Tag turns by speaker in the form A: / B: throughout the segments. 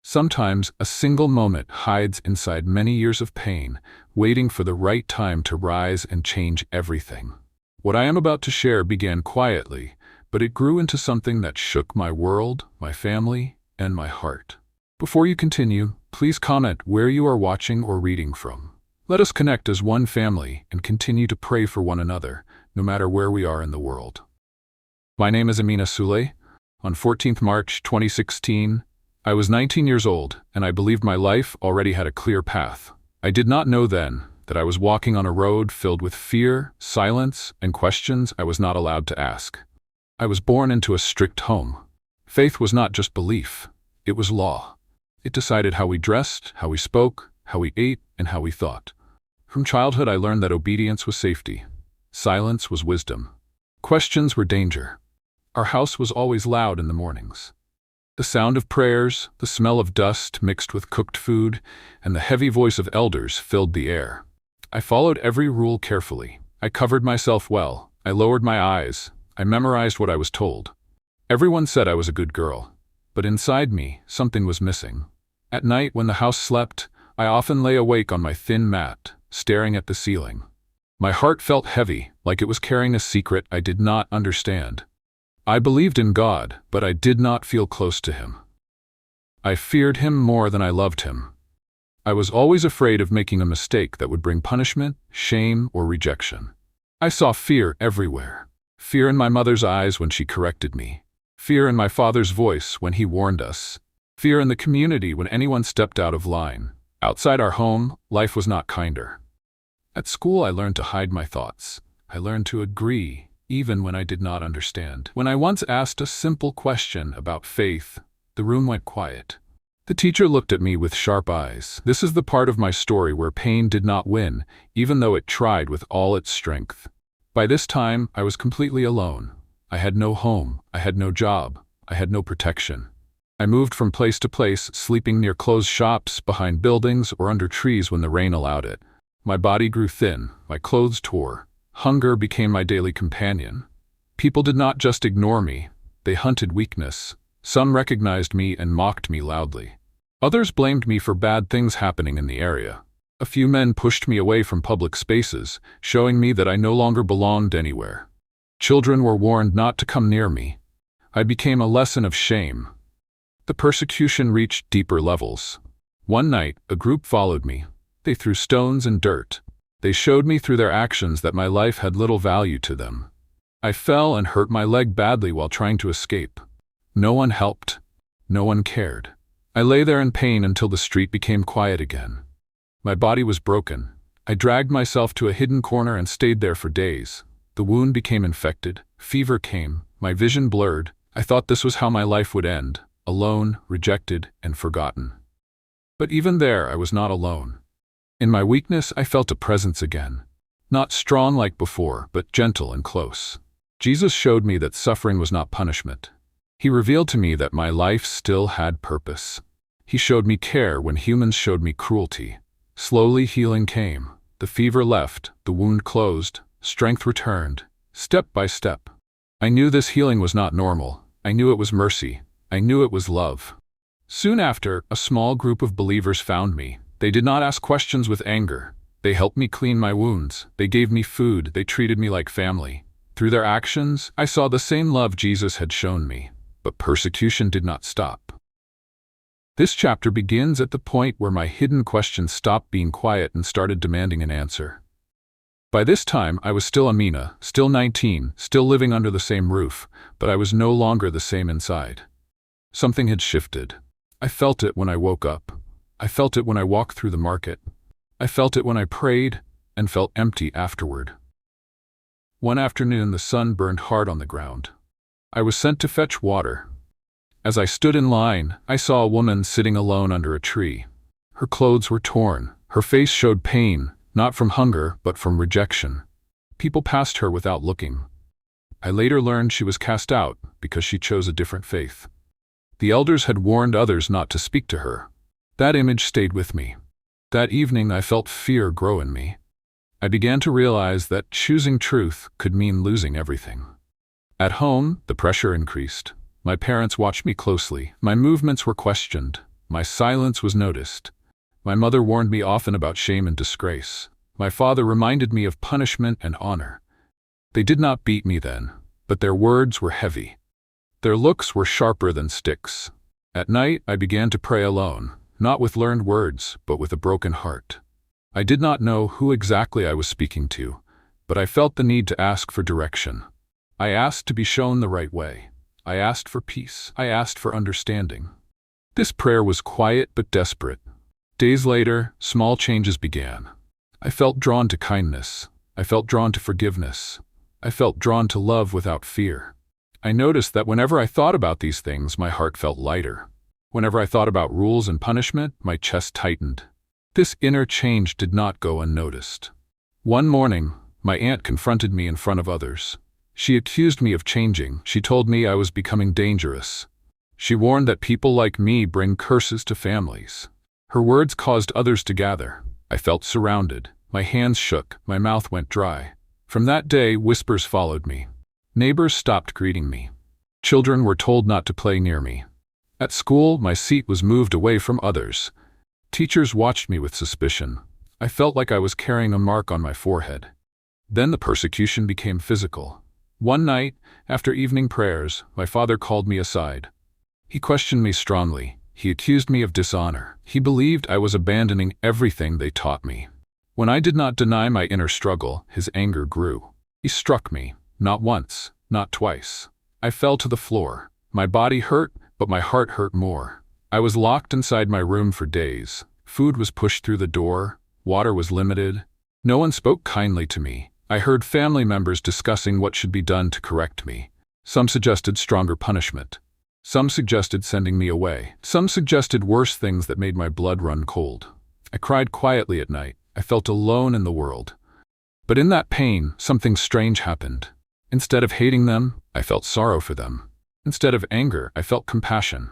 A: Sometimes a single moment hides inside many years of pain, waiting for the right time to rise and change everything. What I am about to share began quietly, but it grew into something that shook my world, my family, and my heart. Before you continue, please comment where you are watching or reading from. Let us connect as one family and continue to pray for one another, no matter where we are in the world. My name is Amina Sule. On 14th March 2016, I was 19 years old, and I believed my life already had a clear path. I did not know then that I was walking on a road filled with fear, silence, and questions I was not allowed to ask. I was born into a strict home. Faith was not just belief, it was law. It decided how we dressed, how we spoke, how we ate, and how we thought. From childhood I learned that obedience was safety. Silence was wisdom. Questions were danger. Our house was always loud in the mornings. The sound of prayers, the smell of dust mixed with cooked food, and the heavy voice of elders filled the air. I followed every rule carefully. I covered myself well. I lowered my eyes. I memorized what I was told. Everyone said I was a good girl, but inside me, something was missing. At night, when the house slept, I often lay awake on my thin mat, staring at the ceiling. My heart felt heavy, like it was carrying a secret I did not understand. I believed in God, but I did not feel close to Him. I feared Him more than I loved Him. I was always afraid of making a mistake that would bring punishment, shame, or rejection. I saw fear everywhere. Fear in my mother's eyes when she corrected me. Fear in my father's voice when he warned us. Fear in the community when anyone stepped out of line. Outside our home, life was not kinder. At school, I learned to hide my thoughts. I learned to agree, even when I did not understand. When I once asked a simple question about faith, the room went quiet. The teacher looked at me with sharp eyes. This is the part of my story where pain did not win, even though it tried with all its strength. By this time, I was completely alone. I had no home, I had no job, I had no protection. I moved from place to place, sleeping near closed shops, behind buildings, or under trees when the rain allowed it. My body grew thin, my clothes tore. Hunger became my daily companion. People did not just ignore me, they hunted weakness. Some recognized me and mocked me loudly. Others blamed me for bad things happening in the area. A few men pushed me away from public spaces, showing me that I no longer belonged anywhere. Children were warned not to come near me. I became a lesson of shame. The persecution reached deeper levels. One night, a group followed me. They threw stones and dirt. They showed me through their actions that my life had little value to them. I fell and hurt my leg badly while trying to escape. No one helped. No one cared. I lay there in pain until the street became quiet again. My body was broken. I dragged myself to a hidden corner and stayed there for days. The wound became infected. Fever came. My vision blurred. I thought this was how my life would end, alone, rejected, and forgotten. But even there, I was not alone. In my weakness, I felt a presence again. Not strong like before, but gentle and close. Jesus showed me that suffering was not punishment. He revealed to me that my life still had purpose. He showed me care when humans showed me cruelty. Slowly healing came. The fever left, the wound closed, strength returned, step by step. I knew this healing was not normal. I knew it was mercy. I knew it was love. Soon after, a small group of believers found me. They did not ask questions with anger. They helped me clean my wounds. They gave me food. They treated me like family. Through their actions, I saw the same love Jesus had shown me. But persecution did not stop. This chapter begins at the point where my hidden questions stopped being quiet and started demanding an answer. By this time, I was still Amina, still 19, still living under the same roof, but I was no longer the same inside. Something had shifted. I felt it when I woke up. I felt it when I walked through the market. I felt it when I prayed, and felt empty afterward. One afternoon, the sun burned hard on the ground. I was sent to fetch water. As I stood in line, I saw a woman sitting alone under a tree. Her clothes were torn. Her face showed pain, not from hunger, but from rejection. People passed her without looking. I later learned she was cast out because she chose a different faith. The elders had warned others not to speak to her. That image stayed with me. That evening, I felt fear grow in me. I began to realize that choosing truth could mean losing everything. At home, the pressure increased. My parents watched me closely. My movements were questioned. My silence was noticed. My mother warned me often about shame and disgrace. My father reminded me of punishment and honor. They did not beat me then, but their words were heavy. Their looks were sharper than sticks. At night, I began to pray alone, not with learned words, but with a broken heart. I did not know who exactly I was speaking to, but I felt the need to ask for direction. I asked to be shown the right way. I asked for peace. I asked for understanding. This prayer was quiet but desperate. Days later, small changes began. I felt drawn to kindness. I felt drawn to forgiveness. I felt drawn to love without fear. I noticed that whenever I thought about these things, my heart felt lighter. Whenever I thought about rules and punishment, my chest tightened. This inner change did not go unnoticed. One morning, my aunt confronted me in front of others. She accused me of changing. She told me I was becoming dangerous. She warned that people like me bring curses to families. Her words caused others to gather. I felt surrounded. My hands shook. My mouth went dry. From that day, whispers followed me. Neighbors stopped greeting me. Children were told not to play near me. At school, my seat was moved away from others. Teachers watched me with suspicion. I felt like I was carrying a mark on my forehead. Then the persecution became physical. One night, after evening prayers, my father called me aside. He questioned me strongly. He accused me of dishonor. He believed I was abandoning everything they taught me. When I did not deny my inner struggle, his anger grew. He struck me, not once, not twice. I fell to the floor. My body hurt, but my heart hurt more. I was locked inside my room for days. Food was pushed through the door. Water was limited. No one spoke kindly to me. I heard family members discussing what should be done to correct me. Some suggested stronger punishment. Some suggested sending me away. Some suggested worse things that made my blood run cold. I cried quietly at night. I felt alone in the world. But in that pain, something strange happened. Instead of hating them, I felt sorrow for them. Instead of anger, I felt compassion.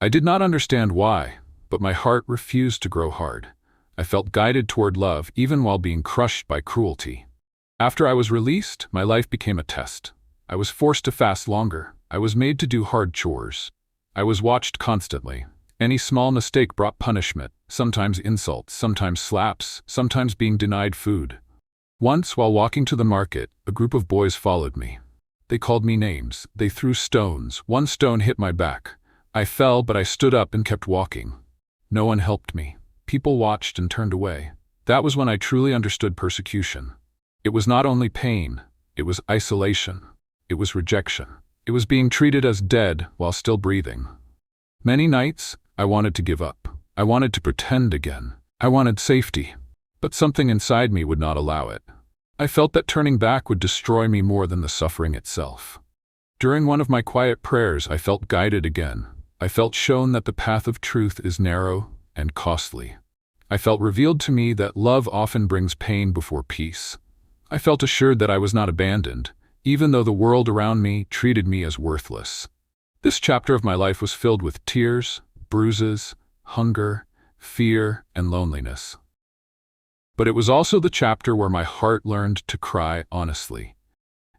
A: I did not understand why, but my heart refused to grow hard. I felt guided toward love even while being crushed by cruelty. After I was released, my life became a test. I was forced to fast longer. I was made to do hard chores. I was watched constantly. Any small mistake brought punishment, sometimes insults, sometimes slaps, sometimes being denied food. Once, while walking to the market, a group of boys followed me. They called me names. They threw stones. One stone hit my back. I fell, but I stood up and kept walking. No one helped me. People watched and turned away. That was when I truly understood persecution. It was not only pain, it was isolation. It was rejection. It was being treated as dead while still breathing. Many nights, I wanted to give up. I wanted to pretend again. I wanted safety. But something inside me would not allow it. I felt that turning back would destroy me more than the suffering itself. During one of my quiet prayers, I felt guided again. I felt shown that the path of truth is narrow and costly. I felt revealed to me that love often brings pain before peace. I felt assured that I was not abandoned, even though the world around me treated me as worthless. This chapter of my life was filled with tears, bruises, hunger, fear, and loneliness. But it was also the chapter where my heart learned to cry honestly.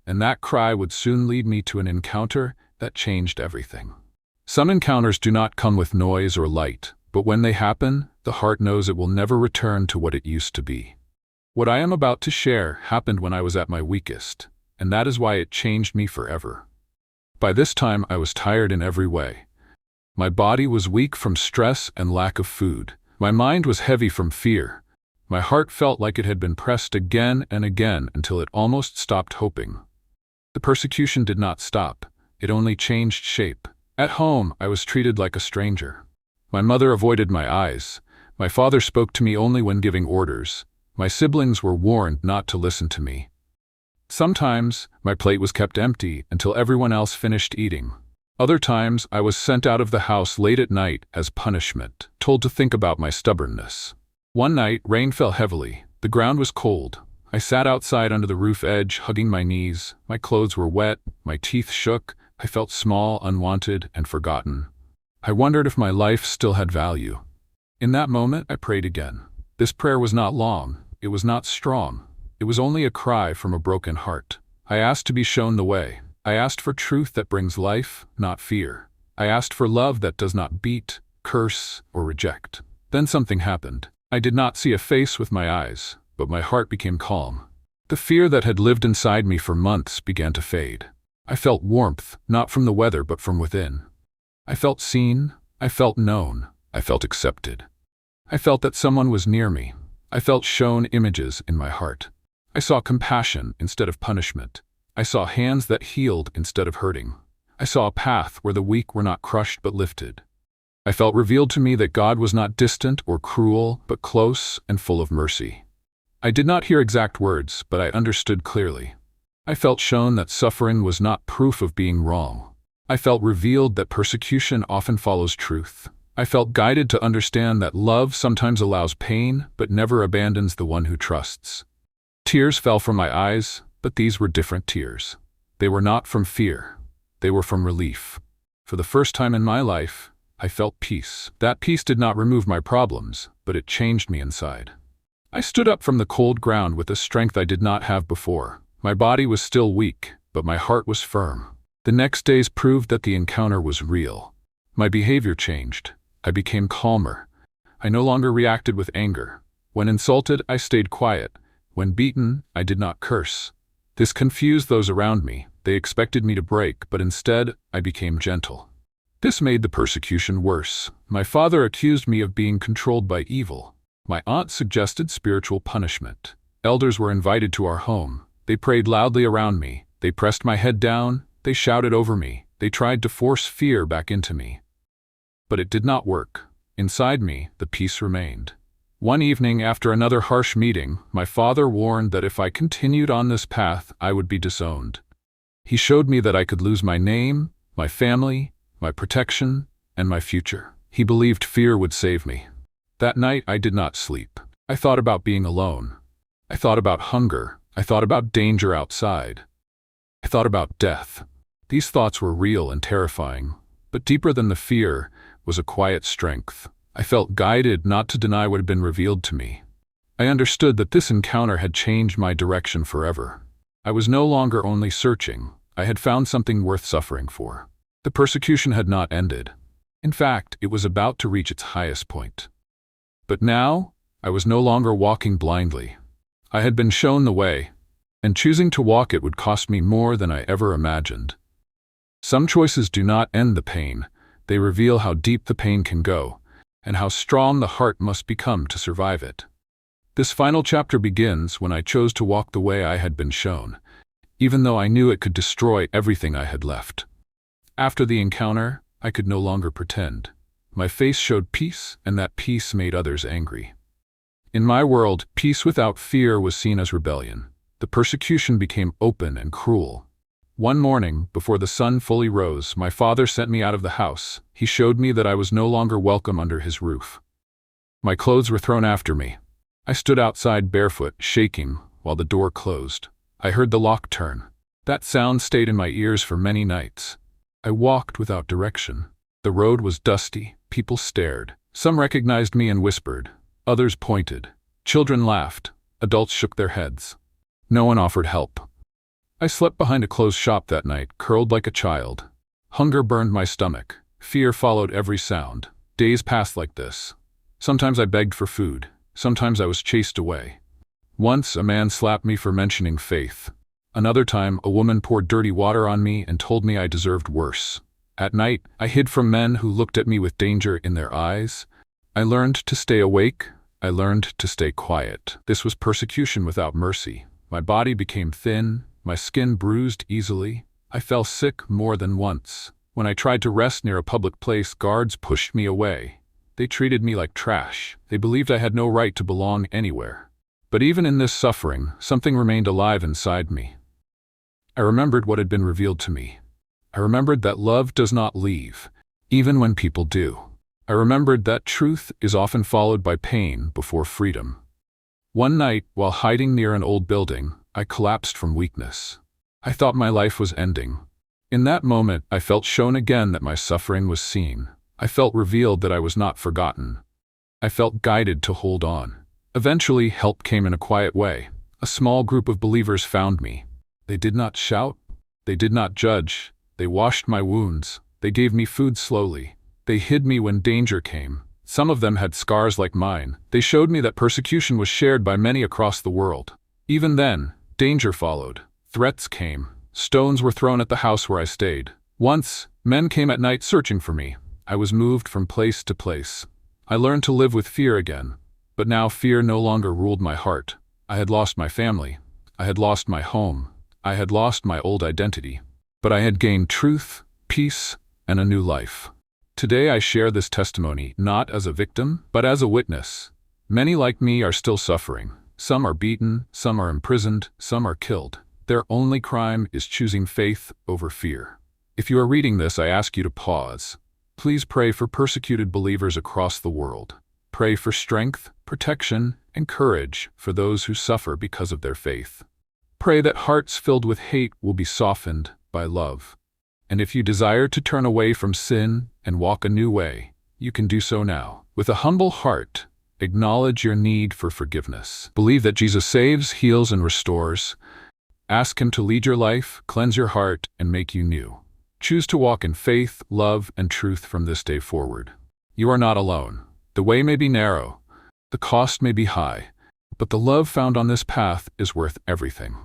A: And that cry would soon lead me to an encounter that changed everything. Some encounters do not come with noise or light, but when they happen, the heart knows it will never return to what it used to be. What I am about to share happened when I was at my weakest, and that is why it changed me forever. By this time, I was tired in every way. My body was weak from stress and lack of food. My mind was heavy from fear. My heart felt like it had been pressed again and again until it almost stopped hoping. The persecution did not stop. It only changed shape. At home, I was treated like a stranger. My mother avoided my eyes. My father spoke to me only when giving orders. My siblings were warned not to listen to me. Sometimes, my plate was kept empty until everyone else finished eating. Other times, I was sent out of the house late at night as punishment, told to think about my stubbornness. One night, rain fell heavily. The ground was cold. I sat outside under the roof edge, hugging my knees. My clothes were wet. My teeth shook. I felt small, unwanted, and forgotten. I wondered if my life still had value. In that moment, I prayed again. This prayer was not long. It was not strong. It was only a cry from a broken heart. I asked to be shown the way. I asked for truth that brings life, not fear. I asked for love that does not beat, curse, or reject. Then something happened. I did not see a face with my eyes, but my heart became calm. The fear that had lived inside me for months began to fade. I felt warmth, not from the weather but from within. I felt seen, I felt known, I felt accepted. I felt that someone was near me. I felt shown images in my heart. I saw compassion instead of punishment. I saw hands that healed instead of hurting. I saw a path where the weak were not crushed but lifted. I felt revealed to me that God was not distant or cruel, but close and full of mercy. I did not hear exact words, but I understood clearly. I felt shown that suffering was not proof of being wrong. I felt revealed that persecution often follows truth. I felt guided to understand that love sometimes allows pain, but never abandons the one who trusts. Tears fell from my eyes, but these were different tears. They were not from fear. They were from relief. For the first time in my life, I felt peace. That peace did not remove my problems, but it changed me inside. I stood up from the cold ground with a strength I did not have before. My body was still weak, but my heart was firm. The next days proved that the encounter was real. My behavior changed. I became calmer. I no longer reacted with anger. When insulted, I stayed quiet. When beaten, I did not curse. This confused those around me. They expected me to break, but instead, I became gentle. This made the persecution worse. My father accused me of being controlled by evil. My aunt suggested spiritual punishment. Elders were invited to our home. They prayed loudly around me. They pressed my head down. They shouted over me. They tried to force fear back into me. But it did not work. Inside me, the peace remained. One evening, after another harsh meeting, my father warned that if I continued on this path, I would be disowned. He showed me that I could lose my name, my family, my protection, and my future. He believed fear would save me. That night, I did not sleep. I thought about being alone. I thought about hunger. I thought about danger outside. I thought about death. These thoughts were real and terrifying, but deeper than the fear was a quiet strength. I felt guided not to deny what had been revealed to me. I understood that this encounter had changed my direction forever. I was no longer only searching. I had found something worth suffering for. The persecution had not ended. In fact, it was about to reach its highest point. But now, I was no longer walking blindly. I had been shown the way, and choosing to walk it would cost me more than I ever imagined. Some choices do not end the pain. They reveal how deep the pain can go, and how strong the heart must become to survive it. This final chapter begins when I chose to walk the way I had been shown, even though I knew it could destroy everything I had left. After the encounter, I could no longer pretend. My face showed peace, and that peace made others angry. In my world, peace without fear was seen as rebellion. The persecution became open and cruel. One morning, before the sun fully rose, my father sent me out of the house. He showed me that I was no longer welcome under his roof. My clothes were thrown after me. I stood outside barefoot, shaking, while the door closed. I heard the lock turn. That sound stayed in my ears for many nights. I walked without direction. The road was dusty. People stared. Some recognized me and whispered. Others pointed. Children laughed. Adults shook their heads. No one offered help. I slept behind a closed shop that night, curled like a child. Hunger burned my stomach. Fear followed every sound. Days passed like this. Sometimes I begged for food. Sometimes I was chased away. Once, a man slapped me for mentioning faith. Another time, a woman poured dirty water on me and told me I deserved worse. At night, I hid from men who looked at me with danger in their eyes. I learned to stay awake. I learned to stay quiet. This was persecution without mercy. My body became thin. My skin bruised easily. I fell sick more than once. When I tried to rest near a public place, guards pushed me away. They treated me like trash. They believed I had no right to belong anywhere. But even in this suffering, something remained alive inside me. I remembered what had been revealed to me. I remembered that love does not leave, even when people do. I remembered that truth is often followed by pain before freedom. One night, while hiding near an old building, I collapsed from weakness. I thought my life was ending. In that moment, I felt shown again that my suffering was seen. I felt revealed that I was not forgotten. I felt guided to hold on. Eventually, help came in a quiet way. A small group of believers found me. They did not shout. They did not judge. They washed my wounds. They gave me food slowly. They hid me when danger came. Some of them had scars like mine. They showed me that persecution was shared by many across the world. Even then, danger followed. Threats came. Stones were thrown at the house where I stayed. Once, men came at night searching for me. I was moved from place to place. I learned to live with fear again. But now fear no longer ruled my heart. I had lost my family. I had lost my home. I had lost my old identity. But I had gained truth, peace, and a new life. Today I share this testimony not as a victim, but as a witness. Many like me are still suffering. Some are beaten, some are imprisoned, some are killed. Their only crime is choosing faith over fear. If you are reading this, I ask you to pause. Please pray for persecuted believers across the world. Pray for strength, protection, and courage for those who suffer because of their faith. Pray that hearts filled with hate will be softened by love. And if you desire to turn away from sin and walk a new way, you can do so now. With a humble heart, acknowledge your need for forgiveness. Believe that Jesus saves, heals, and restores. Ask Him to lead your life, cleanse your heart, and make you new. Choose to walk in faith, love, and truth from this day forward. You are not alone. The way may be narrow, the cost may be high, but the love found on this path is worth everything.